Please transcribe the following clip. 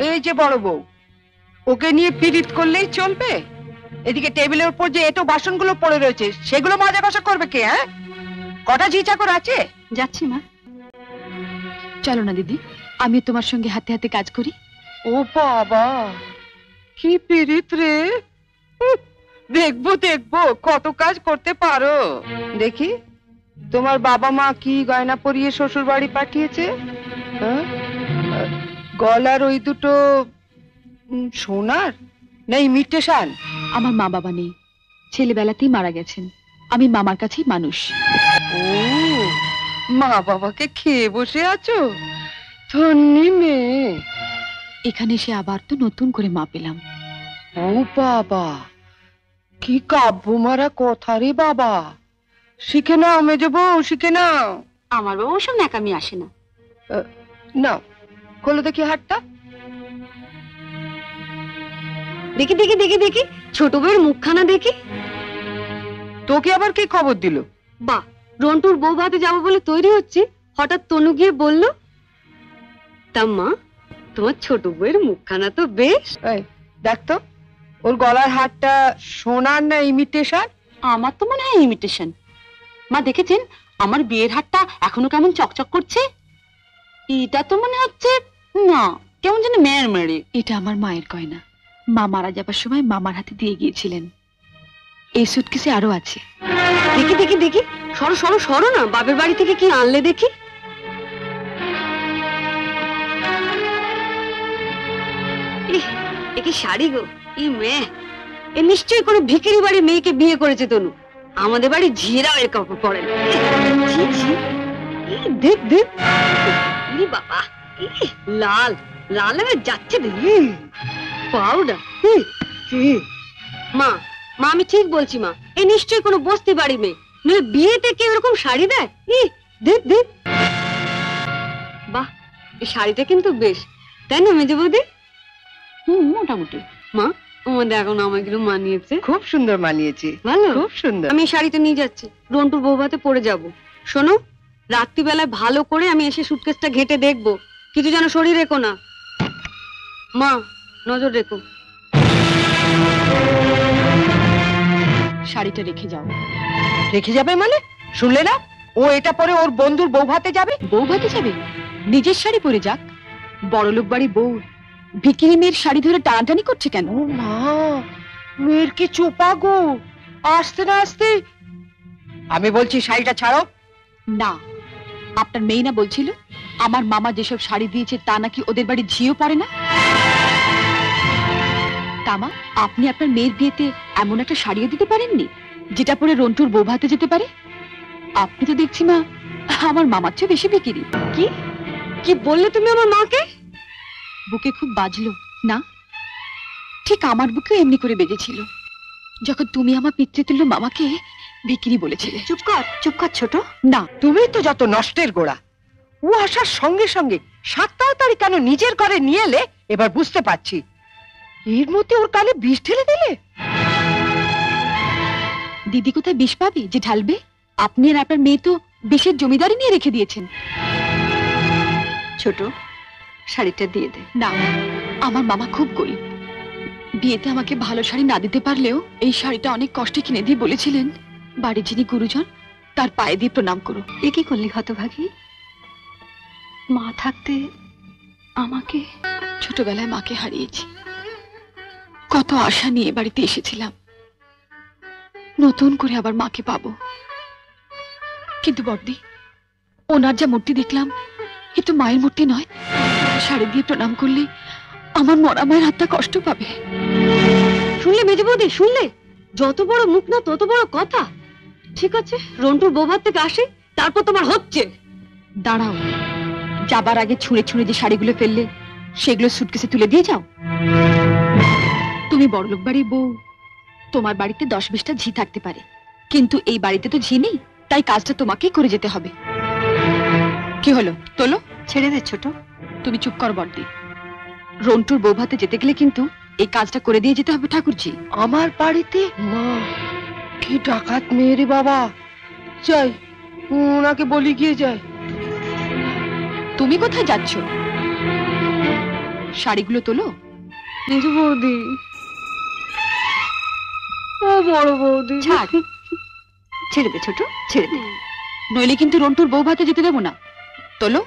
এই যে বড় বউ, ওকে নিয়ে পীড়িত করলেই চলবে? এদিকে টেবিলের উপর যে এটো বাসনগুলো পড়ে রয়েছে সেগুলো মাজা ঘষা করবে কে? হ্যাঁ, কটা ঝি চাকর আছে? যাচ্ছি মা। চলো না দিদি, আমি তোমার সঙ্গে হাতে হাতে কাজ করি। ও বাবা, কি পীড়িত রে! দেখবো দেখবো কত কাজ করতে পারো। দেখি তোমার বাবা মা কি গয়না পরিয়ে শ্বশুর বাড়ি পাঠিয়েছে। গলার ওই দুটো সোনার না ইমিটেশন? আমার মা বাবা নেই, ছেলেবেলাতেই মারা গেছেন। আমি মামার কাছেই মানুষ। ও, মা বাবাকে খেয়ে বসে আছো? ধন্যি মেয়ে। এখানে এসে আবার তো নতুন করে মা পেলাম। ও বাবা, কি কাব্য মারা কথা রে বাবা। শিখে নাও মেজো বউ, শিখে নাও। আমার বাবা ওসব ন্যাকামি আসে না। নাও, খোলো দেখি হাতটা। দেখি দেখি দেখি দেখি, ছোট বউয়ের মুখখানা দেখি। তোকে আবার কি খবর দিল? বা, রন্টুর বউ ভাতে যাবো বলে তৈরি হচ্ছে, হঠাৎ তনু গিয়ে বলল, তা মা তোমার ছোট বউয়ের মুখখানা তো বেশ। দেখ তো, ওর গলার হারটা সোনার না ইমিটেশন? আমার তো মনে হয় ইমিটেশন। মা দেখেছেন আমার বিয়ের হারটা এখনো কেমন চকচক করছে? এটা তো মনে হচ্ছে না, কেমন যেন মেয়ের মেরে। এটা আমার মায়ের গয়না, মা মারা যাবার সময় মামার হাতে দিয়ে গিয়েছিলেন। এই সুটকেসে আরো আছে। দেখি দেখি দেখি, সরো সরো সরো না, বাপের বাড়ি থেকে কি আনলে দেখি। কি শাড়ি গো, ই মেয়ে, এ নিশ্চয়ই কোনো ভিখারি বাড়ির মেয়েকে বিয়ে করেছে তনু। আমাদের বাড়ি ঝিরাও এর কাপড় পরে না। দেখ দেখ, বাবা লাল লাল হয়ে যাচ্ছে পাউডার। মা মা আমি ঠিক বলছি মা, এ নিশ্চয়ই কোনো বস্তি বাড়ি মেয়ে, নইলে বিয়েতে কেউ এরকম শাড়ি দেয়? দেখ দেখ, বাহ, এই শাড়িটা কিন্তু বেশ, তাই না মেজে বৌদি? মোটামুটি। মা আমাদের এখন আমাকে মানিয়েছে, খুব সুন্দর মানিয়েছে। ভালো, খুব সুন্দর। আমি শাড়িটা নিয়ে যাচ্ছি, রন্টুর বউ ভাতে পরে যাব। শোনো, রাত্রিবেলায় ভালো করে আমি এসে সুটকেসটা ঘেটে দেখবো, কিছু যেন শরীর রেখো না। মা নজর রেখো। শাড়িটা রেখে যাও। রেখে যাবে মানে? শুনলে না, ও এটা পরে ওর বন্ধুর বউ ভাতে যাবে। বউ ভাতে যাবে? নিজের শাড়ি পরে যাক। বড়লোক বাড়ি বউ ভিখিরি মেয়ের শাড়ি ধরে টানাটানি করছে কেন? ও মা, মেয়ের কি চোপা গো, আসতে না আসতে। আমি বলছি শাড়িটা ছাড়ো। না, আপনার মেয়ে না বলছিল আমার মামা যেসব শাড়ি দিয়েছে তা নাকি ওদের বাড়ি ঝিও পড়ে না? তামা, আপনি আপনার মেয়ের বিয়েতে এমন একটা শাড়িও দিতে পারেননি যেটা পরে রন্টুর বউ ভাতে যেতে পারে? আপনি তো দেখছি মা আমার মামার চেয়ে বেশি বিকিরি। কি কি বললে তুমি আমার মাকে? বুকে খুব বাজলো না? ঠিক আমার বুকে এমনি করে বেজেছিল যখন তুমি আমার পিতৃতুল্য মামাকে বিক্রি বলেছিলে। চুপ কর ছোট। না, তুমি তো যত নষ্টের গোড়া। ও আসার সঙ্গে সঙ্গে 7 তাড়াতাড়ি কেন নিজের ঘরে নিয়ে এলে এবার বুঝতে পারছি। এর মধ্যে ওর কানে বিষ ঢেলে দিলে। দিদি কোথায় বিষ পাবে যে ঢালবে? আপনি আর আপনার মেয়ে তো বিষের জমিদারি নিয়ে রেখে দিয়েছেন। ছোট, শাড়িটা দিয়ে দে। না, আমার মামা খুব গরিব, বিয়েতে আমাকে ভালো শাড়ি না দিতে পারলেও এই শাড়িটা অনেক কষ্টে কিনে দিয়ে বলেছিলেন বাড়ির যিনি গুরুজন তার পায়ে দিয়ে প্রণাম করো। এ কি করলি হতভাগী? মা থাকতে আমাকে, ছোটবেলায় মাকে হারিয়েছি, কত আশা নিয়ে বাড়িতে এসেছিলাম, নতুন করে আবার মাকে পাবো। কিন্তু বড়দি, ওনার যা মূর্তি দেখলাম এ তো মায়ের মূর্তি নয়। শাড়ি দিয়ে প্রণাম করলে আমার মরা মায়ের হাতটা কষ্ট পাবে। শুনলে মেজে বৌদি, শুনলে? যত বড় মুখ না তত বড় কথা। ঠিক আছে, রন্টুর বউ ভাত থেকে আসে, তারপর তোমার হচ্ছে। দাঁড়াও, যাবার আগে ছুঁড়ে ছুঁড়ে যে শাড়িগুলো ফেললে সেগুলো সুটকেসে তুলে দিয়ে যাও। তুমি বড়লোক বাড়ির বউ, তোমার বাড়িতে 10-20টা ঝি থাকতে পারে, কিন্তু এই বাড়িতে তো ঝি নেই, তাই কাজটা তোমাকেই করে যেতে হবে। কি হলো, তোলো। ছেড়ে দে ছোট। তুমি চুপ কর বড়দি। রন্টুর বউ ভাতে যেতে গেলে কিন্তু এই কাজটা করে দিয়ে যেতে হবে ঠাকুরজি। আমার বাড়িতে? মা, কি ডাকাত মেয়ে রে বাবা। যাই, ওনাকে বলি গিয়ে যাই। তুমি কোথায় যাচ্ছ? শাড়িগুলো তোলো। মেজো বৌদি, ও বড় বৌদি, ছাড়, ছেড়ে দে ছোট, ছেড়ে দে, নইলে কিন্তু রন্টুর বউ ভাতে যেতে দেবো না। তোলো।